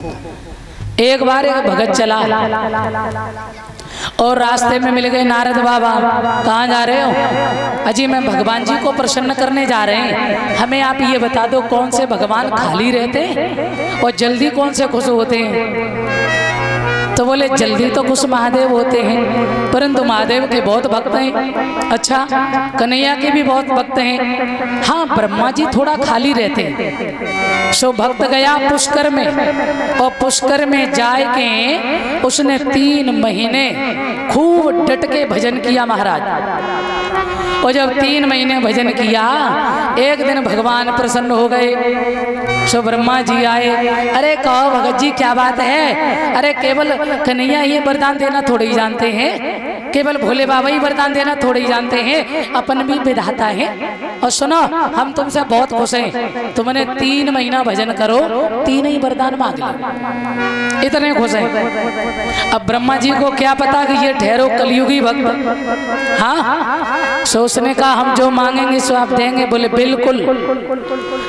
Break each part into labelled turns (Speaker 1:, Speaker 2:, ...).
Speaker 1: एक बार एक भगत चला और रास्ते में मिल गए नारद बाबा। कहाँ जा रहे हो? अजी मैं भगवान जी को प्रसन्न करने जा रहे हैं, हमें आप ये बता दो कौन से भगवान खाली रहते हैं और जल्दी कौन से खुश होते हैं? तो बोले जल्दी तो खुश महादेव होते हैं, परंतु महादेव के बहुत भक्त हैं। अच्छा, कन्हैया के भी बहुत भक्त हैं। हाँ, ब्रह्मा जी थोड़ा खाली रहते हैं। सो भक्त गया पुष्कर में और पुष्कर में जाए के उसने 3 महीने खूब डट के भजन किया महाराज। और जब 3 महीने भजन किया, एक दिन भगवान प्रसन्न हो गए। सो ब्रह्मा जी आए, अरे कहो भगत जी क्या बात है? अरे केवल कन्हैया ही वरदान देना थोड़े ही जानते हैं, केवल भोले बाबा ही वरदान देना थोड़े ही जानते हैं, अपन भी विधाता है। और सुनो, हम तुमसे बहुत खुश हैं, तुमने 3 महीना भजन करो, 3 ही वरदान मांग लो, इतने खुश हैं। अब ब्रह्मा जी को क्या पता कि ये ठहरो कलयुगी भक्त। हाँ, सो उसने कहा हम जो मांगेंगे सो आप देंगे? बोले बिल्कुल।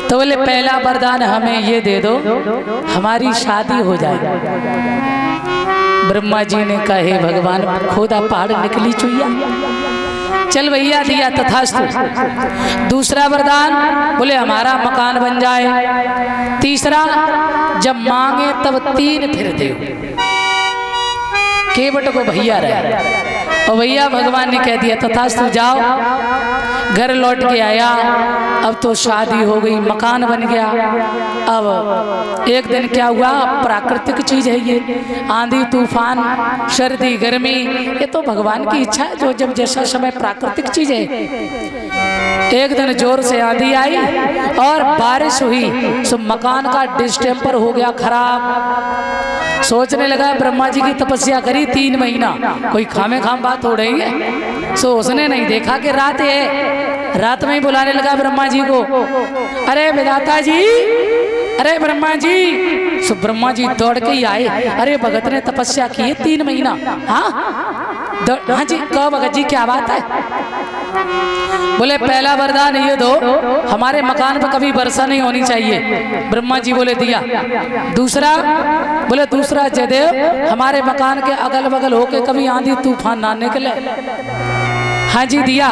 Speaker 1: तो बोले पहला वरदान हमें ये दे दो, हमारी शादी हो जाए। ब्रह्मा जी ने कहा हे भगवान, खोदा पहाड़ निकली चुईया, चल भैया दिया तथास्तु। दूसरा वरदान बोले हमारा मकान बन जाए। तीसरा, जब मांगे तब 3 फिर दे, केवट को भैया रहे। और भैया भगवान ने कह दिया तथास्तु, जाओ। घर लौट के आया, अब तो शादी हो गई, मकान बन गया। अब एक दिन क्या हुआ, प्राकृतिक चीज है ये, आंधी तूफान सर्दी गर्मी, ये तो भगवान की इच्छा है, जो जब जैसा समय प्राकृतिक चीज है। एक दिन जोर से आंधी आई और बारिश हुई, सो मकान का डिस्टेम्पर हो गया खराब। सोचने लगा ब्रह्मा जी की तपस्या करी 3 महीना, कोई खामे खाम बात हो रही है। सो उसने नहीं देखा कि रात है, रात में ही बुलाने लगा ब्रह्मा जी को, अरे विधाता जी, अरे ब्रह्मा जी। सो ब्रह्मा जी दौड़ के ही आए, अरे भगत ने तपस्या की है 3 महीना। हाँ जी, कहो भगत जी क्या बात है? बोले पहला वरदान ये दो, हमारे मकान पर कभी वर्षा नहीं होनी चाहिए। ब्रह्मा जी बोले दिया। दूसरा, बोले दूसरा जयदेव, हमारे मकान के अगल बगल होके कभी आंधी तूफान ना निकले। हाँ जी दिया।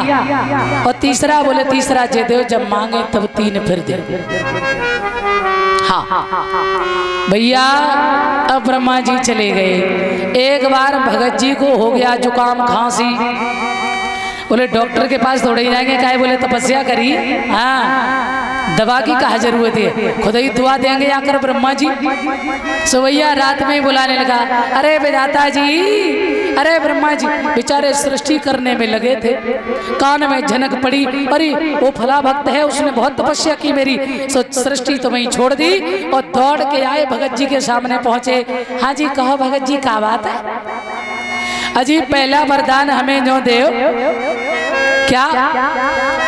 Speaker 1: और तीसरा, बोले तीसरा जयदेव जब मांगे तब 3 फिर दे। हाँ भैया, अब ब्रह्मा जी चले गए। एक बार भगत जी को हो गया जुकाम खांसी, बोले डॉक्टर के पास थोड़े ही जाएंगे, काहे? बोले तपस्या करी। हाँ, दवा की कहा जरूरत है, खुद ही दुआ देंगे आकर ब्रह्मा जी। सो भैया रात में ही बुलाने लगा, अरे विधाता जी, अरे ब्रह्मा जी। बेचारे सृष्टि करने में लगे थे, कान में झनक पड़ी, अरे वो फला भक्त है, उसने बहुत तपस्या की मेरी, सो सृष्टि तो वहीं छोड़ दी और दौड़ के आए भगत जी के सामने पहुंचे। हाँ जी कहो भगत जी क्या बात है? अजी पहला वरदान हमें जो दे। क्या?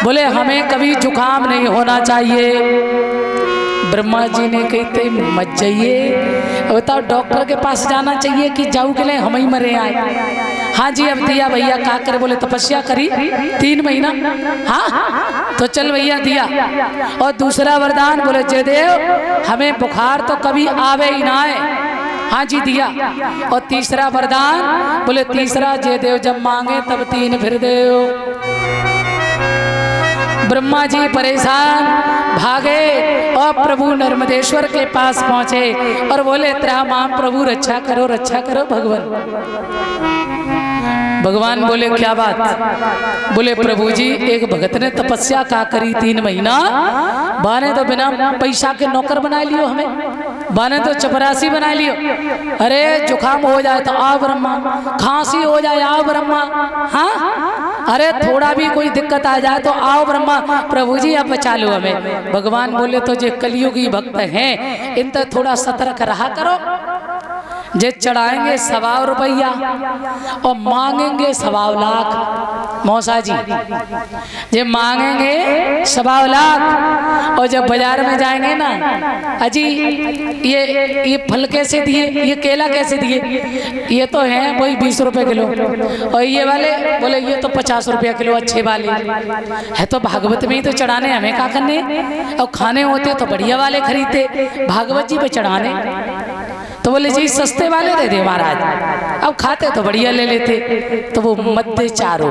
Speaker 1: बोले हमें कभी जुकाम नहीं होना चाहिए। ब्रह्मा जी ने कहते मत जाइए, बताओ डॉक्टर के पास जाना चाहिए कि जाऊ के लिए हम ही मरे आए। हाँ जी, अब दिया भैया का करे? बोले तपस्या करी 3 महीना। हाँ तो चल भैया दिया। और दूसरा वरदान बोले जयदेव हमें बुखार तो कभी आवे ही ना आए। हाँ जी दिया। और तीसरा वरदान बोले तीसरा जयदेव जब मांगे तब 3 फिर देव। ब्रह्मा जी परेशान भागे और प्रभु नर्मदेश्वर के पास पहुंचे और बोले त्रामाम प्रभु रक्षा करो भगवान। भगवान बोले क्या बात? बोले प्रभु जी एक भगत ने तपस्या का करी 3 महीना, बाने तो बिना पैसा के नौकर बना लियो, हमें बाने तो चपरासी बना लियो। अरे जुकाम हो जाए तो आओ ब्रह्मा, खांसी हो जाए आओ ब्रह्मा। हाँ, अरे थोड़ा भी कोई दिक्कत आ जाए तो आओ ब्रह्मा। प्रभु जी अब बचा लो हमें। भगवान बोले तो जे कलियुगी भक्त हैं इन तो थोड़ा सतर्क रहा करो। जे चढ़ाएंगे 125 रुपया और मांगेंगे 125 लाख। मौसा जी जे मांगेंगे 125 लाख और जब बाजार में जाएंगे ना, अजी ये फल कैसे दिए, ये केला कैसे दिए? ये तो है वही 20 रुपए किलो, और ये वाले बोले ये तो 50 रुपया किलो अच्छे वाले है। तो भागवत में ही तो चढ़ाने, हमें क्या करने? और खाने होते तो बढ़िया वाले खरीदते, भागवत जी पे चढ़ाने। तो बोले जी सस्ते वाले दे दे महाराज। अब खाते तो बढ़िया ले लेते। तो वो मध्य चारो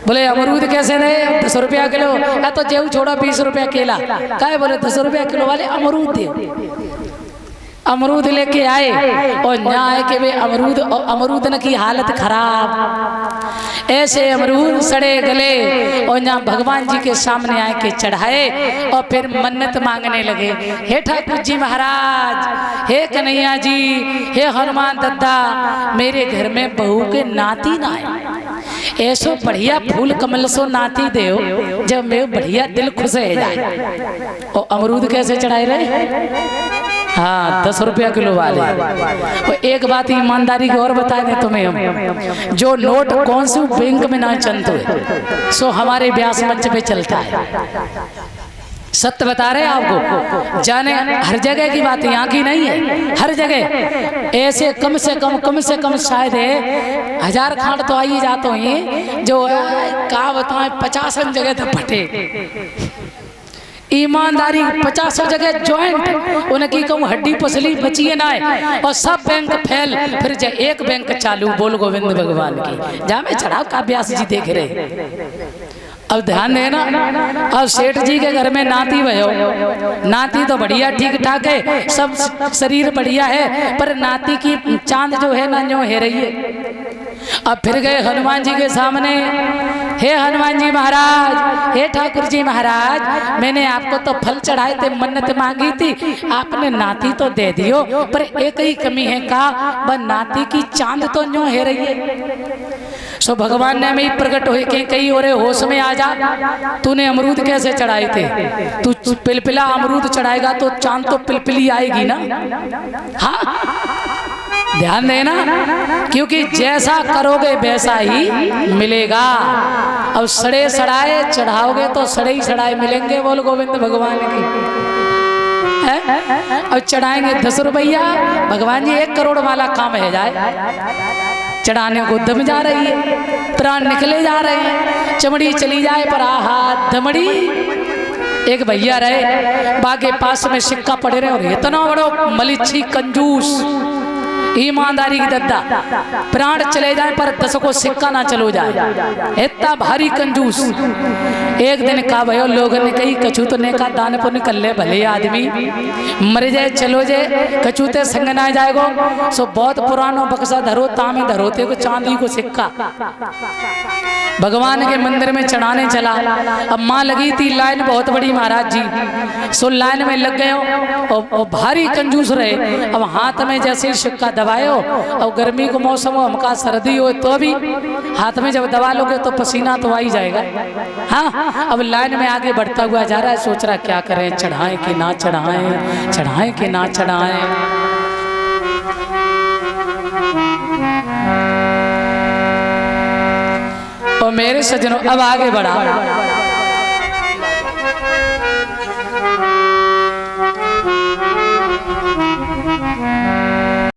Speaker 1: बोले अमरूद कैसे दे? 10 रुपया किलो। तो जेऊ छोड़ा 20 रुपया केला। क्या बोले 10 रुपया किलो वाले अमरूद दे। अमरूद लेके आए और न्याय के वे अमरूद न की हालत खराब। ऐसे अमरूद सड़े गले और यहाँ भगवान जी के सामने आए के चढ़ाए और फिर मन्नत मांगने लगे। हे ठाकुर जी महाराज, हे कन्हैया जी, हे हनुमान दद्दा, मेरे घर में बहू के नाती ना आए। ऐसो बढ़िया फूल कमल सो नाती देव जब मैं बढ़िया दिल खुश हो जाए। और अमरूद कैसे चढ़ाए रहे? हाँ 10 रुपया किलो वाले। वो एक बात ईमानदारी की और बता दें तुम्हें हम, जो नोट कौन से बैंक में ना चलते हुए सो हमारे व्यास मंच पे चलता है। सत्य बता रहे आपको, जाने हर जगह की बात यहाँ की नहीं है, हर जगह ऐसे कम से कम शायद 1000 खांड तो आई जाते हैं जो क्या बताएं 50 जगह तो फटे। ईमानदारी 50 जगह ज्वाइंट उनकी कहूँ हड्डी पसली बची है ना है और सब बैंक फेल। फिर एक बैंक चालू। बोल गोविंद भगवान की। जा में चढ़ाव का व्यास जी देख रहे। अब ध्यान देना, अब सेठ जी के घर में नाती भयो। नाती तो बढ़िया ठीक ठाक है, सब शरीर बढ़िया है, पर नाती की चांद जो है ना जो है रही है। अब फिर गए हनुमान जी के सामने। हे हनुमान जी महाराज, हे ठाकुर जी महाराज, मैंने आपको तो फल चढ़ाए थे, मन्नत मांगी थी, आपने नाती तो दे दियो, पर एक ही कमी है का वह नाती की चांद तो न्यों है रही है। सो भगवान ने हमें प्रकट हो के कही और होश में आ जा, तूने अमरूद कैसे चढ़ाए थे? तू पिलपिला अमरूद चढ़ाएगा तो चांद तो पिलपिली आएगी ना। हाँ ध्यान देना, क्योंकि जैसा करोगे वैसा ही मिलेगा। अब सड़े सड़ाए चढ़ाओगे तो सड़े ही सड़ाए मिलेंगे। बोल गोविंद भगवान की। अब चढ़ाएंगे 10 रुपया, भगवान जी 1 करोड़ वाला काम है जाए। चढ़ाने को दम जा रही है, प्राण निकले जा रहे हैं, चमड़ी चली जाए पर आहा दमड़ी। एक भैया रहे, बागे पास में सिक्का पड़े रहे और इतना बड़ो मलिच्छी कंजूस ईमानदारी की दद्दा, प्राण चले जाए पर 10 को सिक्का ना चलो जाए, इतना भारी कंजूस। एक दिन का भयो लोगों ने कही कछूतने का दान पुण्य कर ले, भले आदमी मर जाए चलो जाए, कछूते संग ना जाएगो। सो बहुत पुरानो बक्सा धरो, तामे धरोते को चांदी को सिक्का भगवान के मंदिर में चढ़ाने चला। अब माँ लगी थी लाइन बहुत बड़ी महाराज जी, सो लाइन में लग गए और भारी कंजूस रहे। अब हाथ में जैसे ही सिक्का दबायो और गर्मी को मौसम हो, हमका सर्दी हो तो भी हाथ में जब दबा लोगे तो पसीना तो आ ही जाएगा। हाँ अब लाइन में आगे बढ़ता हुआ जा रहा है, सोच रहा क्या करें, चढ़ाएं कि ना चढ़ाएं, चढ़ाएं कि ना चढ़ाएं। और मेरे सज्जनों अब आगे बढ़ा।